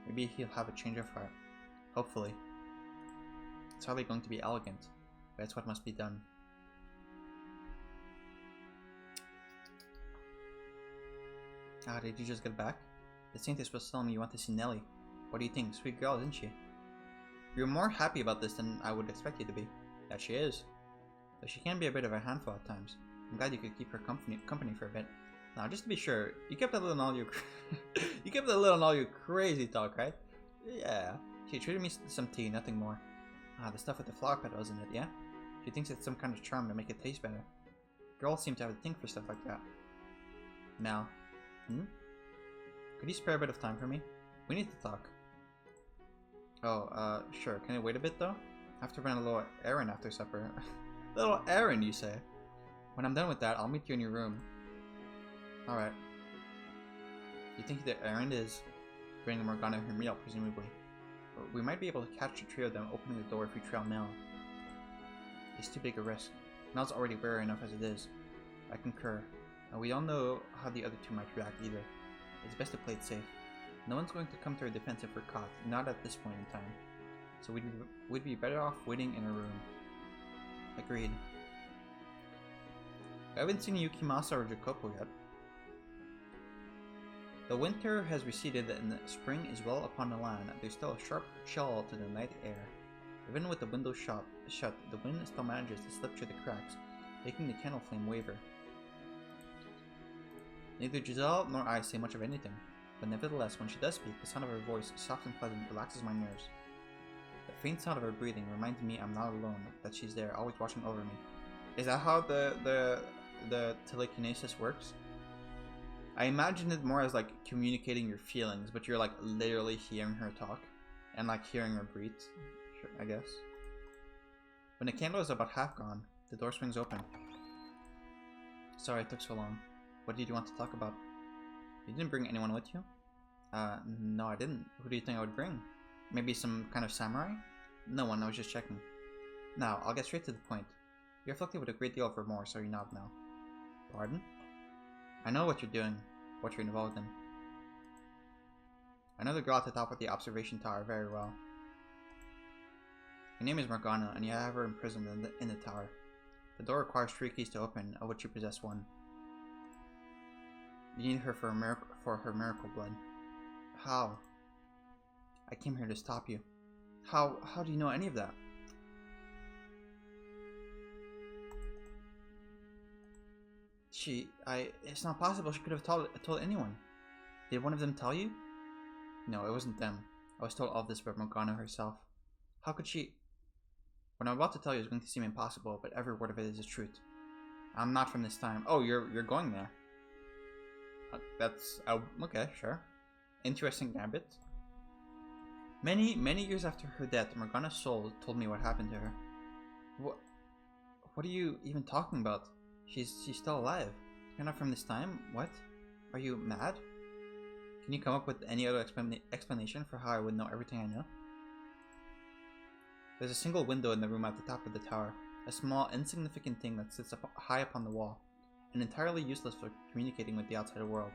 Speaker 1: maybe he'll have a change of heart. Hopefully. It's hardly going to be elegant, but it's what must be done. Ah, did you just get back? The saint is supposed to tell me you want to see Nellie. What do you think? Sweet girl, isn't she? You're more happy about this than I would expect you to be. That she is. Though she can be a bit of a handful at times. I'm glad you could keep her company for a bit. Now, just to be sure, you kept that little in all your you kept that little in all your crazy talk, right? Yeah. She treated me to some tea, nothing more. Ah, the stuff with the flower petals in it, yeah? She thinks it's some kind of charm to make it taste better. Girls seem to have a thing for stuff like that. Now, could you spare a bit of time for me? We need to talk. Oh, sure. Can I wait a bit though? I have to run a little errand after supper. Little errand, you say? When I'm done with that, I'll meet you in your room. Alright. You think the errand is bringing Morgana her meal, presumably. But we might be able to catch the trio of them opening the door if we trail Mel. It's too big a risk. Mel's already wary enough as it is. I concur. And we don't know how the other two might react either. It's best to play it safe. No one's going to come to our defense if we're caught, not at this point in time. So we'd be better off waiting in a room. Agreed. I haven't seen Yukimasa or Jacopo yet. The winter has receded and the spring is well upon the land. There's still a sharp chill to the night air. Even with the windows shut, the wind still manages to slip through the cracks, making the candle flame waver. Neither Giselle nor I say much of anything, but nevertheless, when she does speak, the sound of her voice, soft and pleasant, relaxes my nerves. The faint sound of her breathing reminds me I'm not alone, that she's there, always watching over me. Is that how the telekinesis works? I imagine it more as like communicating your feelings, but you're like literally hearing her talk and like hearing her breathe, sure, I guess. When the candle is about half gone, the door swings open. Sorry it took so long. What did you want to talk about? You didn't bring anyone with you? No I didn't. Who do you think I would bring? Maybe some kind of samurai? No one, I was just checking. Now, I'll get straight to the point. You're afflicted with a great deal of remorse, so you nod now. Pardon? I know what you're doing, what you're involved in. I know the girl at the top of the observation tower very well. Her name is Morgana, and you have her imprisoned in the tower. The door requires 3 keys to open, of which you possess 1. You need her for her miracle blood. How? I came here to stop you. How do you know any of that? It's not possible she could have told anyone. Did one of them tell you? No, it wasn't them. I was told all of this by Morgana herself. How could she? What I'm about to tell you is going to seem impossible, but every word of it is the truth. I'm not from this time. Oh, you're going there. That's okay, sure. Interesting gambit. Many years after her death, Morgana's soul told me what happened to her. What are you even talking about? She's still alive. You're not from this time? What? Are you mad? Can you come up with any other explanation for how I would know everything I know? There's a single window in the room at the top of the tower, a small, insignificant thing that sits up high up on the wall, and entirely useless for communicating with the outside world.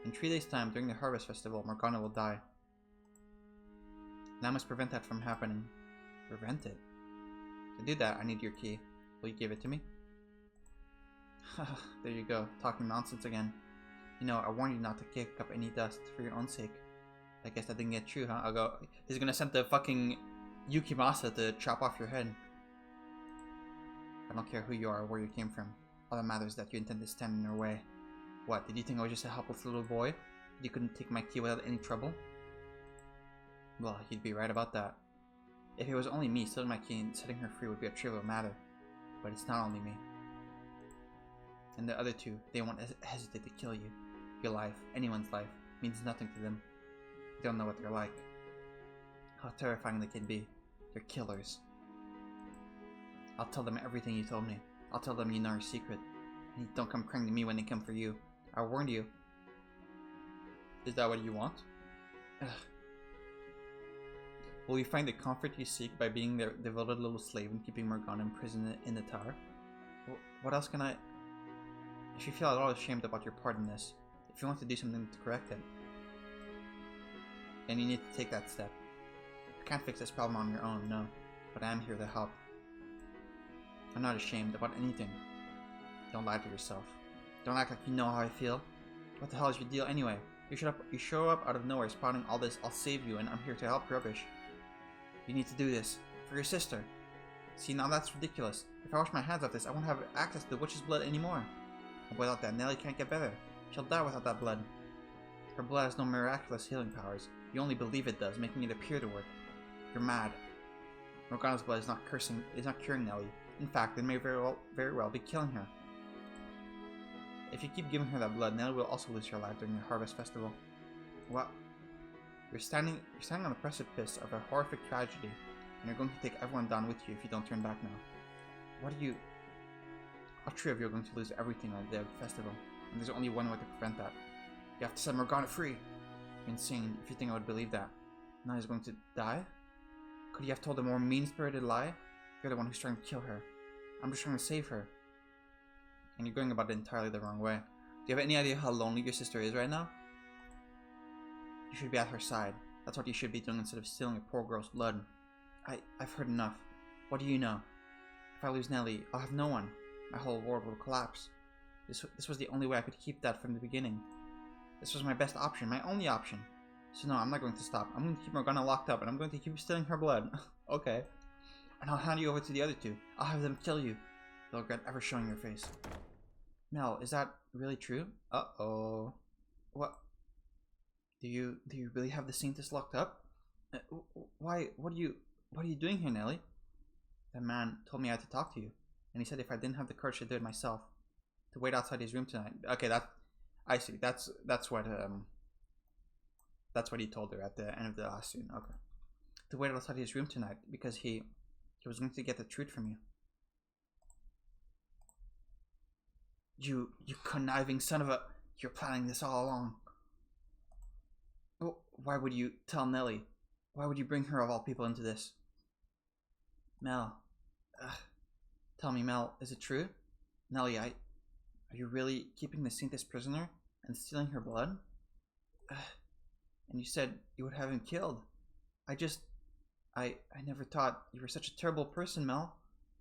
Speaker 1: In 3 days' time, during the Harvest Festival, Morgana will die. And I must prevent that from happening. Prevent it? To do that, I need your key. Will you give it to me? There you go, talking nonsense again. You know, I warned you not to kick up any dust for your own sake. I guess that didn't get true, huh? He's gonna send the fucking Yukimasa to chop off your head. I don't care who you are or where you came from. All that matters is that you intend to stand in your way. What, did you think I was just a helpless little boy? You couldn't take my key without any trouble? Well, you'd be right about that. If it was only me, stealing my key and setting her free would be a trivial matter. But it's not only me. And the other two, they won't hesitate to kill you. Your life, anyone's life, means nothing to them. You don't know what they're like. How terrifying they can be. They're killers. I'll tell them everything you told me. I'll tell them you know our secret. And don't come crying to me when they come for you. I warned you. Is that what you want? Ugh. Will you find the comfort you seek by being their devoted little slave and keeping Morgana imprisoned in the tower? What else can I... If you feel at all ashamed about your part in this, if you want to do something to correct it, then you need to take that step. You can't fix this problem on your own, no, but I am here to help. I'm not ashamed about anything. Don't lie to yourself. Don't act like you know how I feel. What the hell is your deal anyway? You show up out of nowhere spouting all this "I'll save you" and "I'm here to help" rubbish. You need to do this. For your sister. See, now that's ridiculous. If I wash my hands off this, I won't have access to the witch's blood anymore. And without that, Nellie can't get better. She'll die without that blood. Her blood has no miraculous healing powers. You only believe it does, making it appear to work. You're mad. Morgana's blood is not curing Nellie. In fact, it may very well be killing her. If you keep giving her that blood, Nellie will also lose her life during the Harvest Festival. What? You're standing on the precipice of a horrific tragedy, and you're going to take everyone down with you if you don't turn back now. What are you... All three of you are going to lose everything on the day of the festival, and there's only one way to prevent that. You have to set Morgana free. You're insane if you think I would believe that. Now he's going to die? Could you have told a more mean-spirited lie? You're the one who's trying to kill her. I'm just trying to save her. And you're going about it entirely the wrong way. Do you have any idea how lonely your sister is right now? You should be at her side. That's what you should be doing instead of stealing a poor girl's blood. I've heard enough. What do you know? If I lose Nellie, I'll have no one. My whole world will collapse. This was the only way I could keep that from the beginning. This was my best option, my only option. So no, I'm not going to stop. I'm going to keep Morgana locked up, and I'm going to keep stealing her blood. Okay. And I'll hand you over to the other two. I'll have them kill you. They'll regret ever showing your face. Mel, is that really true? Uh-oh. What? Do you really have the Saintess locked up? Why? What are you doing here, Nellie? That man told me I had to talk to you, and he said if I didn't have the courage to do it myself, to wait outside his room tonight. Okay, I see. That's what he told her at the end of the last scene. Okay, to wait outside his room tonight because he was going to get the truth from you. You conniving son of a... You're planning this all along. Oh, why would you tell Nellie? Why would you bring her of all people into this? Mel. Tell me, Mel, is it true? Nellie, are you really keeping the Saintess prisoner and stealing her blood? And you said you would have him killed. I never thought you were such a terrible person, Mel.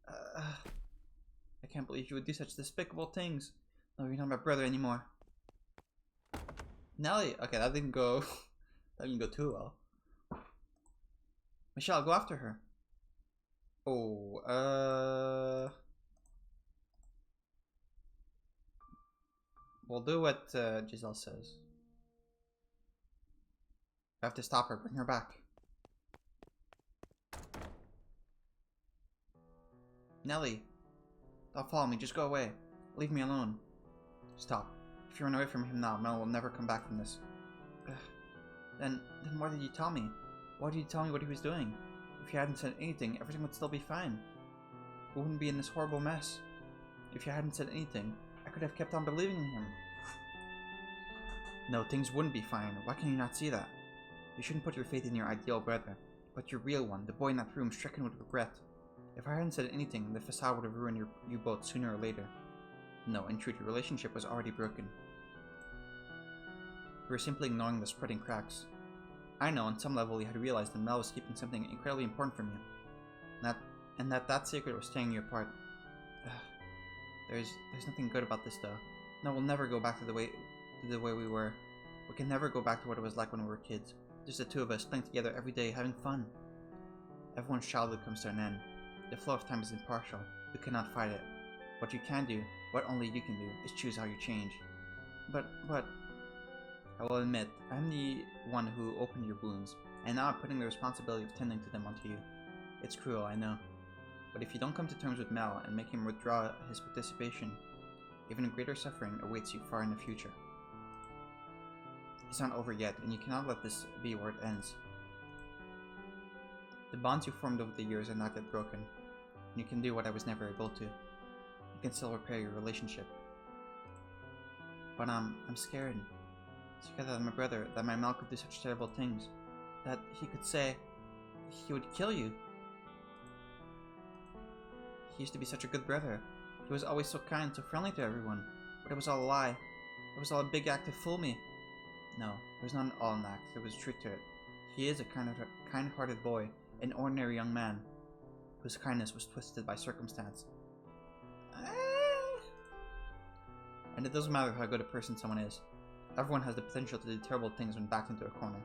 Speaker 1: I can't believe you would do such despicable things. No, you're not my brother anymore. Nellie, okay, that didn't go too well. Michelle, go after her. Oh, we'll do what Giselle says. I have to stop her, bring her back. Nellie, don't follow me, just go away. Leave me alone. Stop. If you run away from him now, Mel will never come back from this. Then why did you tell me? Why did you tell me what he was doing? If you hadn't said anything, everything would still be fine. We wouldn't be in this horrible mess. If you hadn't said anything, I could have kept on believing in him. No, things wouldn't be fine. Why can you not see that? You shouldn't put your faith in your ideal brother, but your real one, the boy in that room stricken with regret. If I hadn't said anything, the facade would have ruined you both sooner or later. No, in truth, your relationship was already broken. You were simply ignoring the spreading cracks. I know, on some level, you had realized that Mel was keeping something incredibly important from you, and that secret was tearing you apart. There's nothing good about this, though. No, we'll never go back to the way we were. We can never go back to what it was like when we were kids. Just the two of us playing together every day, having fun. Everyone's childhood comes to an end. The flow of time is impartial. You cannot fight it. What you can do, what only you can do, is choose how you change. But, I will admit, I'm the one who opened your wounds. and now I'm putting the responsibility of tending to them onto you. It's cruel, I know. But if you don't come to terms with Mel and make him withdraw his participation, even greater suffering awaits you far in the future. It's not over yet, and you cannot let this be where it ends. The bonds you formed over the years are not yet broken, and you can do what I was never able to. You can still repair your relationship. But I'm scared. Scared that my brother, that my Mel could do such terrible things. That he could say he would kill you. He used to be such a good brother. He was always so kind, so friendly to everyone. But it was all a lie. It was all a big act to fool me. No, it was not all an act. There was truth to it. He is a kind-hearted boy, an ordinary young man, whose kindness was twisted by circumstance. And it doesn't matter how good a person someone is. Everyone has the potential to do terrible things when backed into a corner.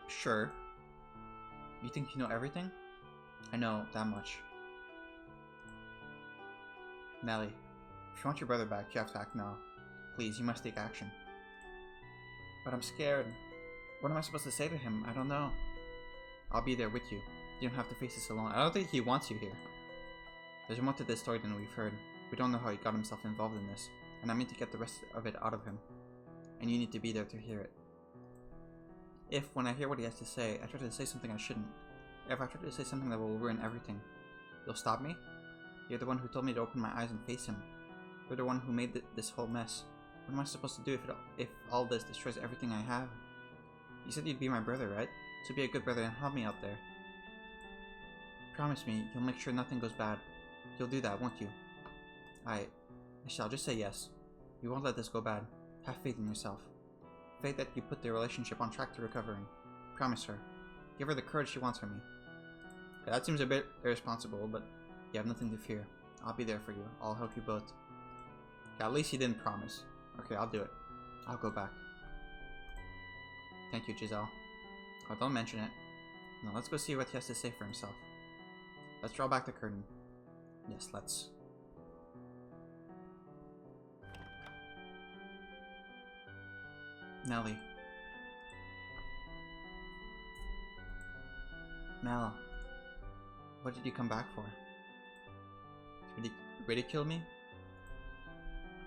Speaker 1: Sure. You think you know everything? I know that much. Nelly, if you want your brother back, you have to act now. Please, you must take action. But I'm scared. What am I supposed to say to him? I don't know. I'll be there with you. You don't have to face this alone. I don't think he wants you here. There's more to this story than we've heard. We don't know how he got himself involved in this, and I mean to get the rest of it out of him. And you need to be there to hear it. If, when I hear what he has to say, I try to say something I shouldn't, if I try to say something that will ruin everything, you'll stop me? You're the one who told me to open my eyes and face him. You're the one who made this whole mess. What am I supposed to do if all this destroys everything I have? You said you'd be my brother, right? So be a good brother and help me out there. Promise me you'll make sure nothing goes bad. You'll do that, won't you? I shall. Just say yes. You won't let this go bad. Have faith in yourself. Faith that you put the relationship on track to recovering. Promise her. Give her the courage she wants from you. Okay, that seems a bit irresponsible, but you have nothing to fear. I'll be there for you. I'll help you both. Okay, at least he didn't promise. Okay, I'll do it. I'll go back. Thank you, Giselle. Oh, don't mention it. Now let's go see what he has to say for himself. Let's draw back the curtain. Yes, let's. Nelly. Mel. What did you come back for? To ridicule me?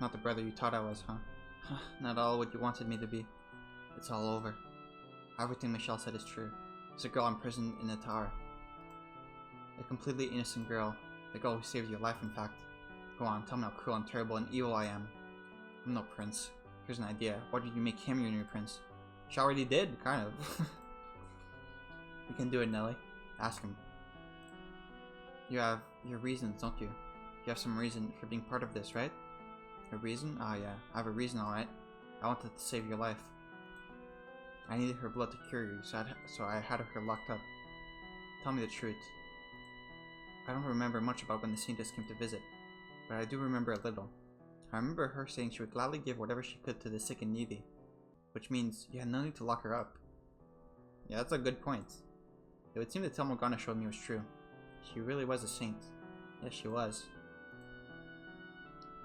Speaker 1: Not the brother you thought I was, huh? Not all what you wanted me to be. It's all over. Everything Michelle said is true. There's a girl imprisoned in a tower. A completely innocent girl. The girl who saved your life, in fact. Go on, tell me how cruel and terrible and evil I am. I'm no prince. Here's an idea. Why did you make him your new prince? She already did, kind of. You can do it, Nelly. Ask him. You have your reasons, don't you? You have some reason for being part of this, right? A reason? Ah, yeah. I have a reason, alright. I wanted to save your life. I needed her blood to cure you, so I had her locked up. Tell me the truth. I don't remember much about when the Saintess came to visit, but I do remember a little. I remember her saying she would gladly give whatever she could to the sick and needy, which means you had no need to lock her up. Yeah, that's a good point. It would seem that Fata Morgana showed me was true. She really was a saint. Yes, she was.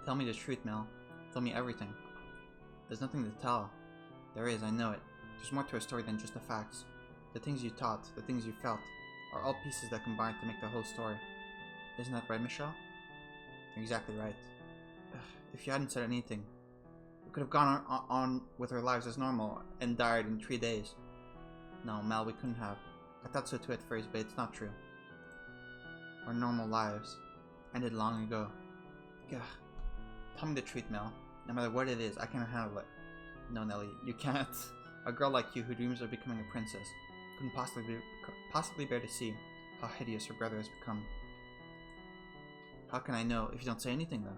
Speaker 1: Tell me the truth, Mel. Tell me everything. There's nothing to tell. There is, I know it. There's more to a story than just the facts. The things you taught, the things you felt, are all pieces that combine to make the whole story. Isn't that right, Michelle? You're exactly right. If you hadn't said anything, we could have gone on with our lives as normal and died in 3 days. No, Mel, we couldn't have. I thought so too at first, but it's not true. Our normal lives ended long ago. Gah. Tell me the truth, Mel. No matter what it is, I can't handle it. No, Nelly, you can't. A girl like you who dreams of becoming a princess couldn't possibly bear to see how hideous her brother has become. How can I know if you don't say anything, though?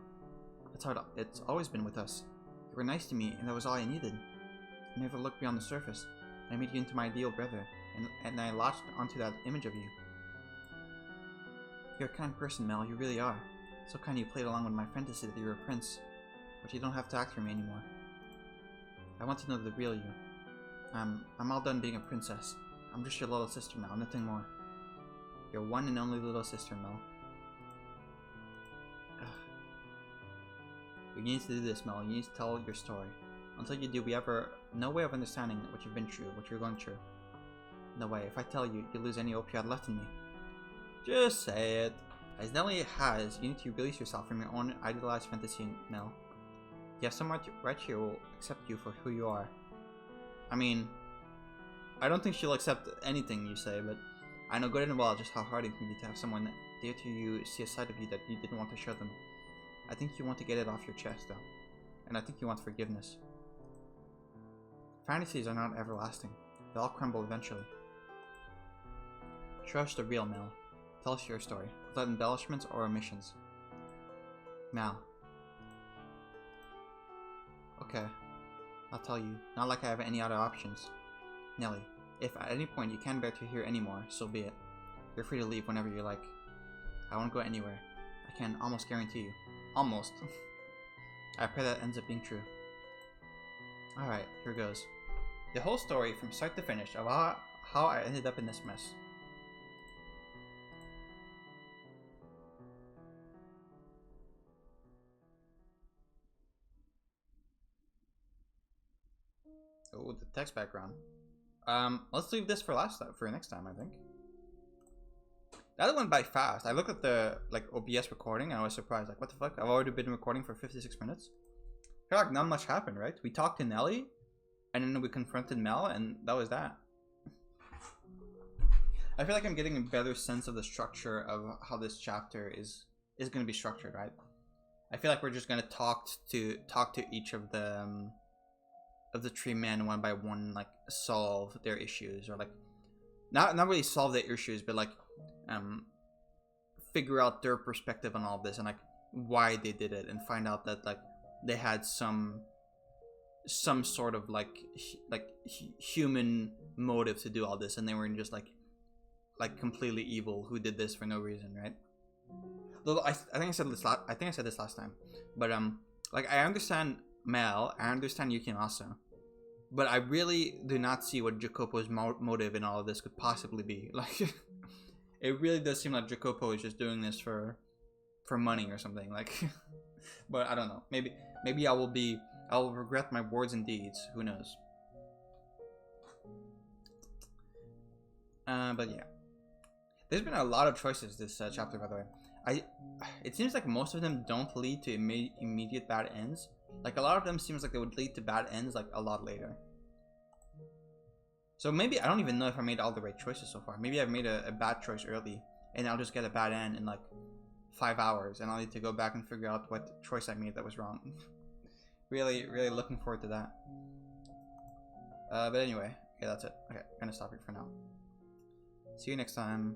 Speaker 1: That's how it's always been with us. You were nice to me, and that was all I needed. I never looked beyond the surface. I made you into my ideal brother, and I latched onto that image of you. You're a kind person, Mel, you really are. So kind you played along with my fantasy that you were a prince, but you don't have to act for me anymore. I want to know the real you. I'm all done being a princess. I'm just your little sister now, nothing more. Your one and only little sister, Mel. You need to do this, Mel. You need to tell your story. Until you do, we have our No way of understanding what you've been through, what you're going through. No way. If I tell you, you'll lose any hope you had left in me. Just say it. As Nelly has, you need to release yourself from your own idealized fantasy, Mel. You have someone right here who will accept you for who you are. I mean, I don't think she'll accept anything you say, but I know good and well just how hard it can be to have someone dear to you see a side of you that you didn't want to show them. I think you want to get it off your chest, though. And I think you want forgiveness. Fantasies are not everlasting. They all crumble eventually. Show us the real Mel. Tell us your story, without embellishments or omissions. Mal. Okay. I'll tell you. Not like I have any other options. Nelly, if at any point you can't bear to hear anymore, so be it. You're free to leave whenever you like. I won't go anywhere. I can almost guarantee you. Almost. I pray that ends up being true. Alright, here goes. The whole story from start to finish of how I ended up in this mess. Oh, the text background. Let's leave this for next time, I think. That went by fast. I looked at the OBS recording and I was surprised. Like, what the fuck? I've already been recording for 56 minutes. I feel like not much happened, right? We talked to Nelly, and then we confronted Mel, and that was that. I feel like I'm getting a better sense of the structure of how this chapter is going to be structured, right? I feel like we're just going to talk to each of the three men one by one, like solve their issues, or like not really solve their issues, but like figure out their perspective on all of this and like why they did it, and find out that like they had some sort of like human motive to do all this, and they weren't just like completely evil who did this for no reason, right? Though I think I said this last time, but like I understand Mel, I understand Yukimasa, but I really do not see what Jacopo's motive in all of this could possibly be. Like, it really does seem like Jacopo is just doing this for money or something. Like, but I don't know. Maybe I will regret my words and deeds. Who knows? But yeah, there's been a lot of choices this chapter, by the way. It seems like most of them don't lead to immediate bad ends. Like, a lot of them seems like they would lead to bad ends like a lot later. So maybe I don't even know if I made all the right choices so far. Maybe I've made a bad choice early, and I'll just get a bad end in like 5 hours, and I'll need to go back and figure out what choice I made that was wrong. Really looking forward to that. But anyway, okay, that's it. Okay, I'm gonna stop here for now. See you next time.